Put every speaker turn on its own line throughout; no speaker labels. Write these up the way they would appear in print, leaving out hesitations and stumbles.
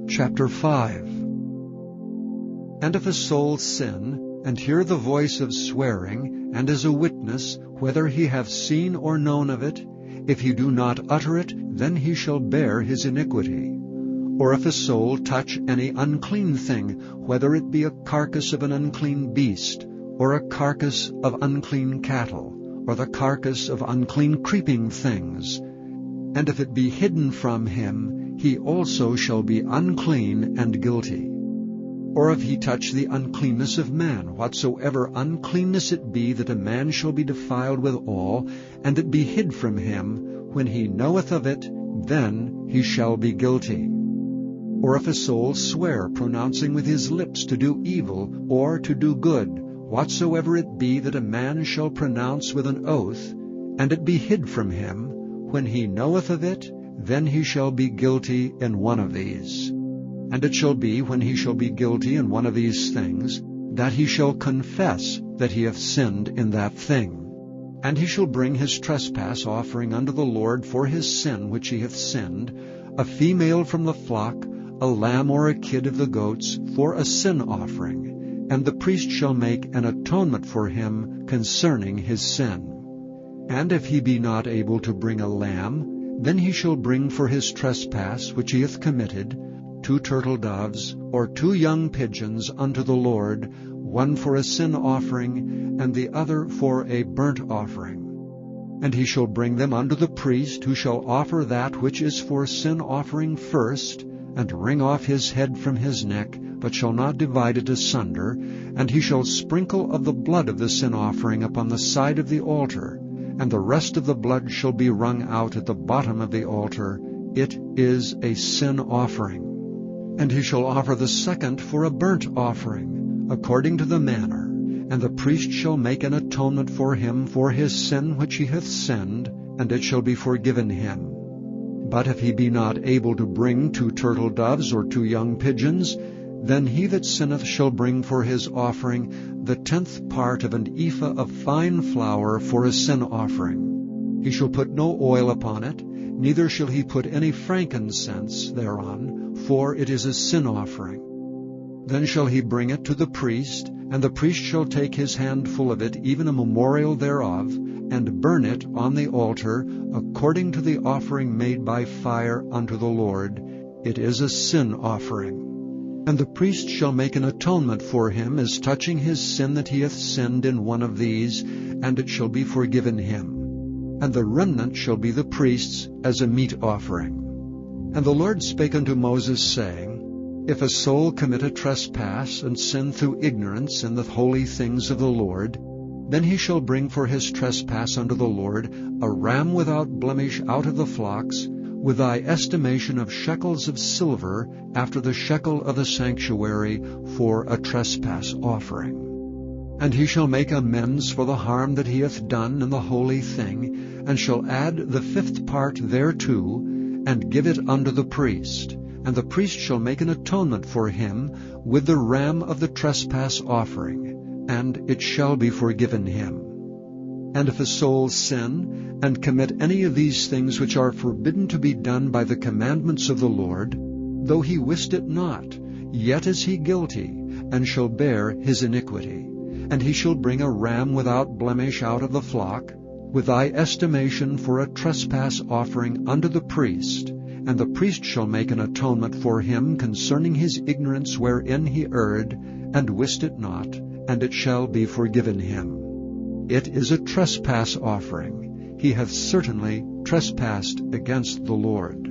Chapter 5. And if a soul sin, and hear the voice of swearing, and is a witness, whether he have seen or known of it, if he do not utter it, then he shall bear his iniquity. Or if a soul touch any unclean thing, whether it be a carcass of an unclean beast, or a carcass of unclean cattle, or the carcass of unclean creeping things, and if it be hidden from him, he also shall be unclean and guilty. Or if he touch the uncleanness of man, whatsoever uncleanness it be, that a man shall be defiled withal, and it be hid from him, when he knoweth of it, then he shall be guilty. Or if a soul swear, pronouncing with his lips to do evil, or to do good, whatsoever it be that a man shall pronounce with an oath, and it be hid from him, when he knoweth of it, then he shall be guilty in one of these. And it shall be, when he shall be guilty in one of these things, that he shall confess that he hath sinned in that thing. And he shall bring his trespass offering unto the Lord for his sin which he hath sinned, a female from the flock, a lamb or a kid of the goats, for a sin offering. And the priest shall make an atonement for him concerning his sin. And if he be not able to bring a lamb, then he shall bring for his trespass which he hath committed 2 turtle doves, or 2 young pigeons unto the Lord, one for a sin offering, and the other for a burnt offering. And he shall bring them unto the priest, who shall offer that which is for sin offering first, and wring off his head from his neck, but shall not divide it asunder. And he shall sprinkle of the blood of the sin offering upon the side of the altar, and the rest of the blood shall be wrung out at the bottom of the altar. It is a sin offering. And he shall offer the second for a burnt offering, according to the manner. And the priest shall make an atonement for him for his sin which he hath sinned, and it shall be forgiven him. But if he be not able to bring 2 turtle doves or 2 young pigeons, then he that sinneth shall bring for his offering the 10th part of an ephah of fine flour for a sin offering. He shall put no oil upon it, neither shall he put any frankincense thereon, for it is a sin offering. Then shall he bring it to the priest, and the priest shall take his handful of it, even a memorial thereof, and burn it on the altar, according to the offering made by fire unto the Lord. It is a sin offering. And the priest shall make an atonement for him as touching his sin that he hath sinned in one of these, and it shall be forgiven him. And the remnant shall be the priest's as a meat offering. And the Lord spake unto Moses, saying, If a soul commit a trespass, and sin through ignorance in the holy things of the Lord, then he shall bring for his trespass unto the Lord a ram without blemish out of the flocks, with thy estimation of shekels of silver, after the shekel of the sanctuary, for a trespass offering. And he shall make amends for the harm that he hath done in the holy thing, and shall add the 5th part thereto, and give it unto the priest. And the priest shall make an atonement for him with the ram of the trespass offering, and it shall be forgiven him. And if a soul sin, and commit any of these things which are forbidden to be done by the commandments of the Lord, though he wist it not, yet is he guilty, and shall bear his iniquity. And he shall bring a ram without blemish out of the flock, with thy estimation for a trespass offering unto the priest. And the priest shall make an atonement for him concerning his ignorance wherein he erred, and wist it not, and it shall be forgiven him. It is a trespass offering. He hath certainly trespassed against the Lord.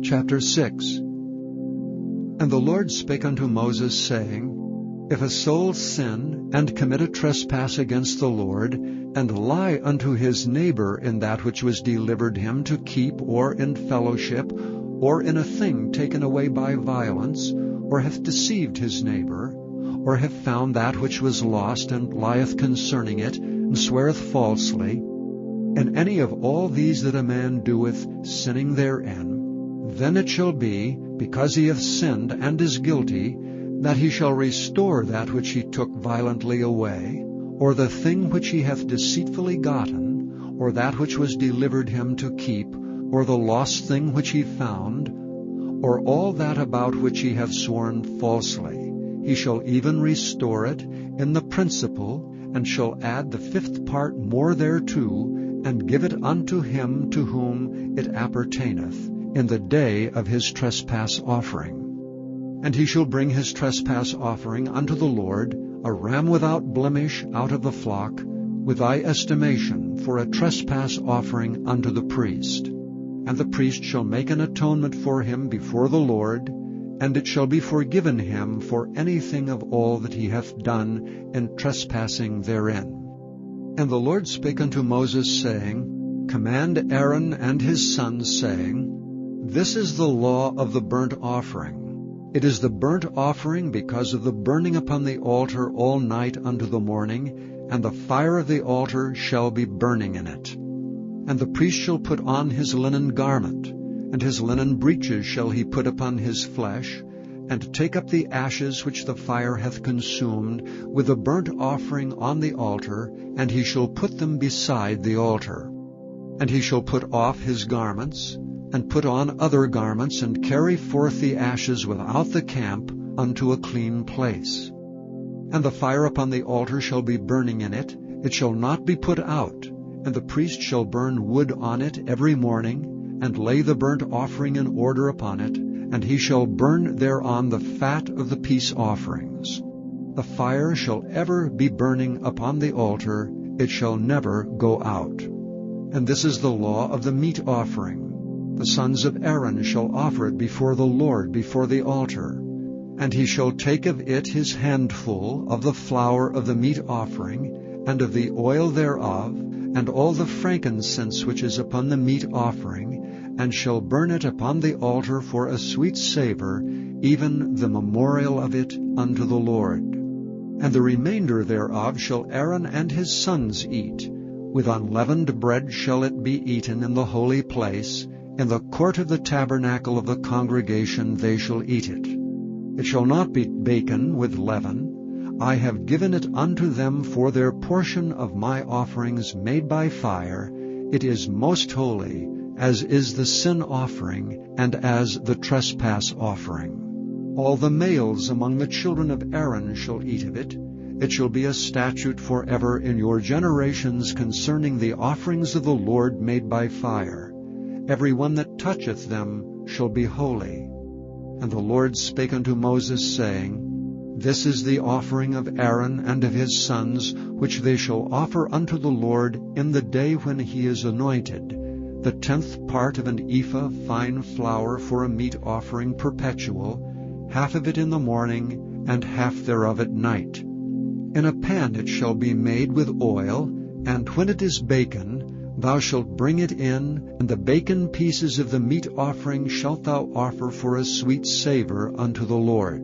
Chapter 6. And the Lord spake unto Moses, saying, If a soul sin, and commit a trespass against the Lord, and lie unto his neighbor in that which was delivered him to keep, or in fellowship, or in a thing taken away by violence, or hath deceived his neighbor, or hath found that which was lost, and lieth concerning it, and sweareth falsely, and any of all these that a man doeth, sinning therein, then it shall be, because he hath sinned and is guilty, that he shall restore that which he took violently away, or the thing which he hath deceitfully gotten, or that which was delivered him to keep, or the lost thing which he found, or all that about which he hath sworn falsely. He shall even restore it in the principal, and shall add the 5th part more thereto, and give it unto him to whom it appertaineth, in the day of his trespass offering. And he shall bring his trespass offering unto the Lord, a ram without blemish out of the flock, with thy estimation, for a trespass offering unto the priest. And the priest shall make an atonement for him before the Lord, and it shall be forgiven him for anything of all that he hath done in trespassing therein. And the Lord spake unto Moses, saying, Command Aaron and his sons, saying, This is the law of the burnt offering. It is the burnt offering because of the burning upon the altar all night unto the morning, and the fire of the altar shall be burning in it. And the priest shall put on his linen garment, and his linen breeches shall he put upon his flesh, and take up the ashes which the fire hath consumed, with the burnt offering on the altar, and he shall put them beside the altar. And he shall put off his garments, and put on other garments, and carry forth the ashes without the camp unto a clean place. And the fire upon the altar shall be burning in it, it shall not be put out, and the priest shall burn wood on it every morning, and lay the burnt offering in order upon it, and he shall burn thereon the fat of the peace offerings. The fire shall ever be burning upon the altar, it shall never go out. And this is the law of the meat offering. The sons of Aaron shall offer it before the Lord before the altar. And he shall take of it his handful of the flour of the meat offering, and of the oil thereof, and all the frankincense which is upon the meat offering, and shall burn it upon the altar for a sweet savour, even the memorial of it unto the Lord. And the remainder thereof shall Aaron and his sons eat. With unleavened bread shall it be eaten in the holy place. In the court of the tabernacle of the congregation they shall eat it. It shall not be baken with leaven. I have given it unto them for their portion of my offerings made by fire. It is most holy, as is the sin offering, and as the trespass offering. All the males among the children of Aaron shall eat of it. It shall be a statute forever in your generations concerning the offerings of the Lord made by fire. Every one that toucheth them shall be holy. And the Lord spake unto Moses, saying, This is the offering of Aaron and of his sons, which they shall offer unto the Lord in the day when he is anointed, the 10th part of an ephah fine flour for a meat offering perpetual, half of it in the morning, and half thereof at night. In a pan it shall be made with oil, and when it is baken, thou shalt bring it in, and the baken pieces of the meat offering shalt thou offer for a sweet savour unto the Lord.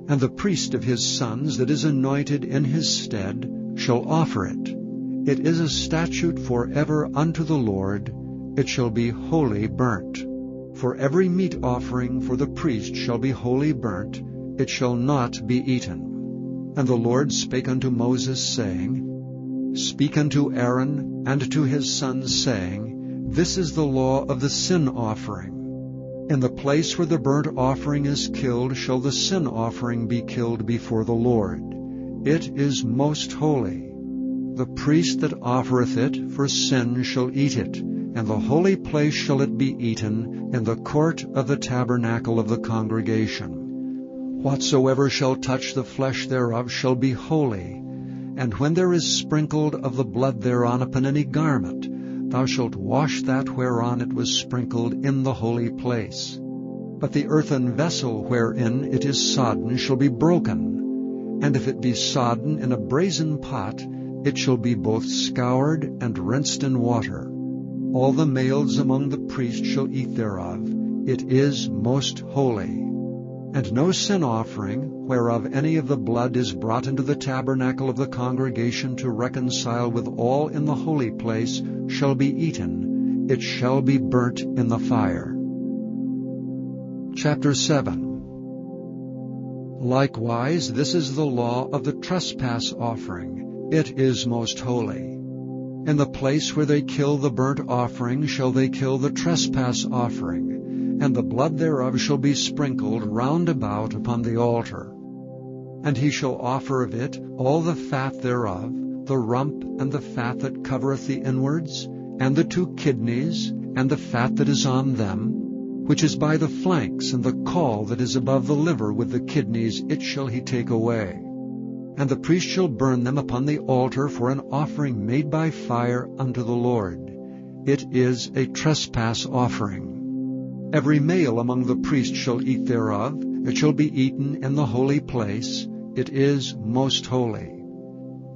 And the priest of his sons that is anointed in his stead shall offer it. It is a statute forever unto the Lord. It shall be wholly burnt. For every meat offering for the priest shall be wholly burnt. It shall not be eaten. And the Lord spake unto Moses, saying, Speak unto Aaron and to his sons, saying, This is the law of the sin offering. In the place where the burnt offering is killed shall the sin offering be killed before the Lord. It is most holy. The priest that offereth it for sin shall eat it, and the holy place shall it be eaten, in the court of the tabernacle of the congregation. Whatsoever shall touch the flesh thereof shall be holy. And when there is sprinkled of the blood thereon upon any garment, thou shalt wash that whereon it was sprinkled in the holy place. But the earthen vessel wherein it is sodden shall be broken. And if it be sodden in a brazen pot, it shall be both scoured and rinsed in water. All the males among the priests shall eat thereof. It is most holy. And no sin offering, whereof any of the blood is brought into the tabernacle of the congregation to reconcile with all in the holy place, shall be eaten. It shall be burnt in the fire. Chapter 7. Likewise, this is the law of the trespass offering. It is most holy. In the place where they kill the burnt offering shall they kill the trespass offering. and the blood thereof shall be sprinkled round about upon the altar. And he shall offer of it all the fat thereof, the rump and the fat that covereth the inwards, and the 2 kidneys, and the fat that is on them, which is by the flanks, and the caul that is above the liver with the kidneys, it shall he take away. And the priest shall burn them upon the altar for an offering made by fire unto the Lord. It is a trespass offering. Every male among the priests shall eat thereof. It shall be eaten in the holy place. It is most holy.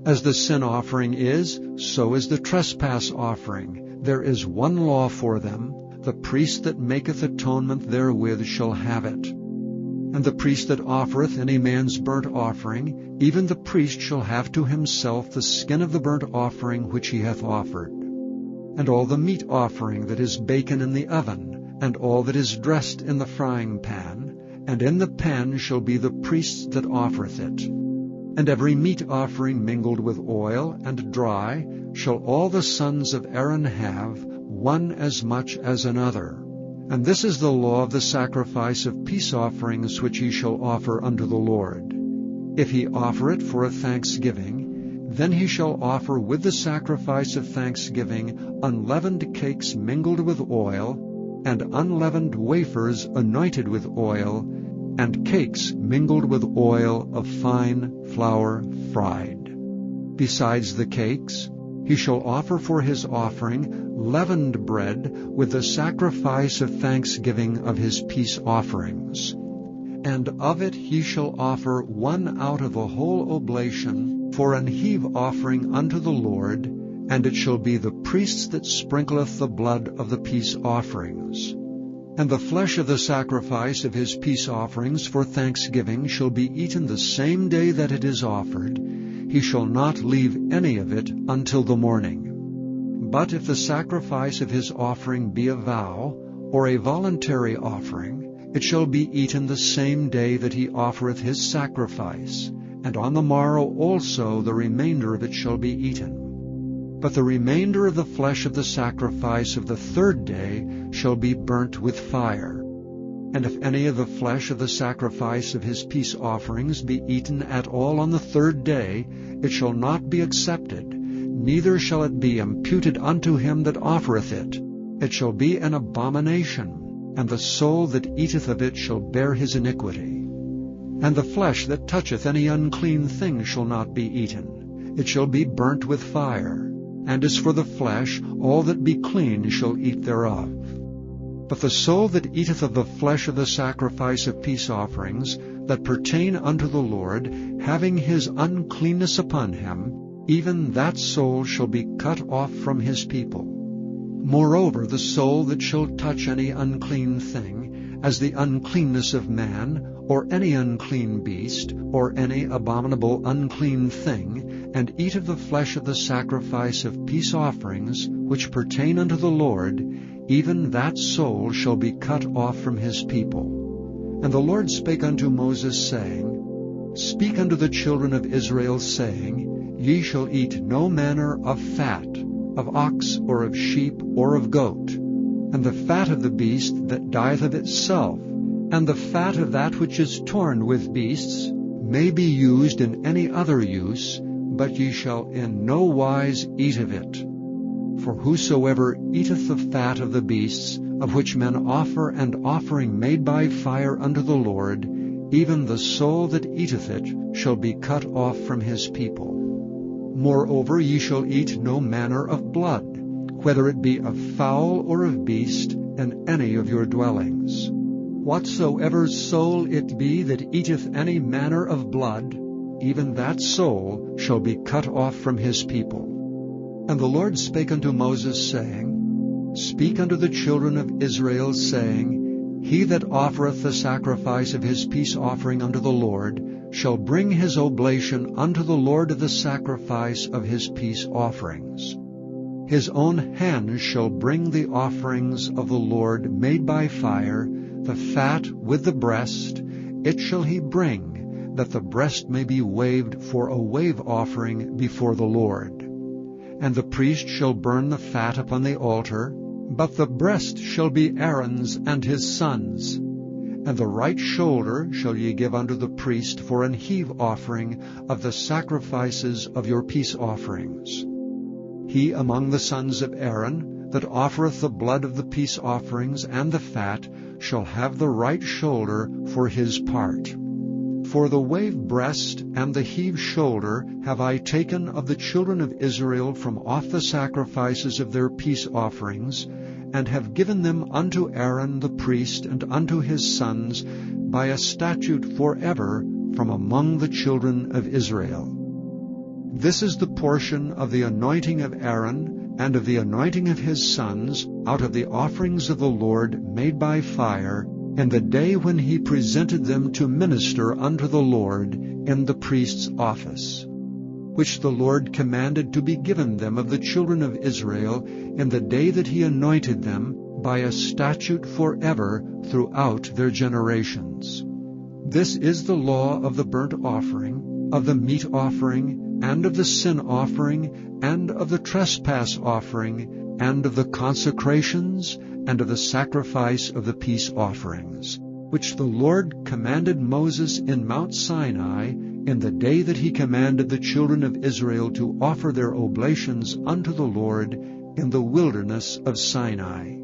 As the sin offering is, so is the trespass offering. There is one law for them. The priest that maketh atonement therewith shall have it. And the priest that offereth any man's burnt offering, even the priest shall have to himself the skin of the burnt offering which he hath offered. And all the meat offering that is baken in the oven, and all that is dressed in the frying pan, and in the pan shall be the priest's that offereth it. And every meat offering mingled with oil and dry shall all the sons of Aaron have, one as much as another. And this is the law of the sacrifice of peace offerings which he shall offer unto the Lord. If he offer it for a thanksgiving, then he shall offer with the sacrifice of thanksgiving unleavened cakes mingled with oil, and unleavened wafers anointed with oil, and cakes mingled with oil of fine flour fried. Besides the cakes, he shall offer for his offering leavened bread with the sacrifice of thanksgiving of his peace offerings. And of it he shall offer one out of a whole oblation for an heave offering unto the Lord, and it shall be the priest that sprinkleth the blood of the peace offerings. And the flesh of the sacrifice of his peace offerings for thanksgiving shall be eaten the same day that it is offered. He shall not leave any of it until the morning. But if the sacrifice of his offering be a vow, or a voluntary offering, it shall be eaten the same day that he offereth his sacrifice, and on the morrow also the remainder of it shall be eaten. But the remainder of the flesh of the sacrifice of the 3rd day shall be burnt with fire. And if any of the flesh of the sacrifice of his peace offerings be eaten at all on the 3rd day, it shall not be accepted, neither shall it be imputed unto him that offereth it. It shall be an abomination, and the soul that eateth of it shall bear his iniquity. And the flesh that toucheth any unclean thing shall not be eaten. It shall be burnt with fire. And as for the flesh, all that be clean shall eat thereof. But the soul that eateth of the flesh of the sacrifice of peace offerings, that pertain unto the Lord, having his uncleanness upon him, even that soul shall be cut off from his people. Moreover, the soul that shall touch any unclean thing, as the uncleanness of man, or any unclean beast, or any abominable unclean thing, and eat of the flesh of the sacrifice of peace offerings, which pertain unto the Lord, even that soul shall be cut off from his people. And the Lord spake unto Moses, saying, Speak unto the children of Israel, saying, Ye shall eat no manner of fat, of ox, or of sheep, or of goat, and the fat of the beast that dieth of itself, and the fat of that which is torn with beasts, may be used in any other use, but ye shall in no wise eat of it. For whosoever eateth the fat of the beasts, of which men offer an offering made by fire unto the Lord, even the soul that eateth it shall be cut off from his people. Moreover, ye shall eat no manner of blood, whether it be of fowl or of beast, in any of your dwellings. Whatsoever soul it be that eateth any manner of blood, even that soul shall be cut off from his people. And the Lord spake unto Moses, saying, Speak unto the children of Israel, saying, He that offereth the sacrifice of his peace offering unto the Lord shall bring his oblation unto the Lord of the sacrifice of his peace offerings. His own hand shall bring the offerings of the Lord made by fire, the fat with the breast, it shall he bring, that the breast may be waved for a wave offering before the Lord. And the priest shall burn the fat upon the altar, But the breast shall be Aaron's and his sons', and the right shoulder shall ye give unto the priest for an heave offering of the sacrifices of your peace offerings. He among the sons of Aaron that offereth the blood of the peace offerings and the fat shall have the right shoulder for his part. For the wave breast and the heave shoulder have I taken of the children of Israel from off the sacrifices of their peace offerings, and have given them unto Aaron the priest and unto his sons by a statute forever from among the children of Israel. This is the portion of the anointing of Aaron and of the anointing of his sons out of the offerings of the Lord made by fire, in the day when he presented them to minister unto the Lord in the priest's office, which the Lord commanded to be given them of the children of Israel in the day that he anointed them by a statute forever throughout their generations. This is the law of the burnt offering, of the meat offering, and of the sin offering, and of the trespass offering, and of the consecrations, and of the sacrifice of the peace offerings, which the Lord commanded Moses in Mount Sinai in the day that he commanded the children of Israel to offer their oblations unto the Lord in the wilderness of Sinai.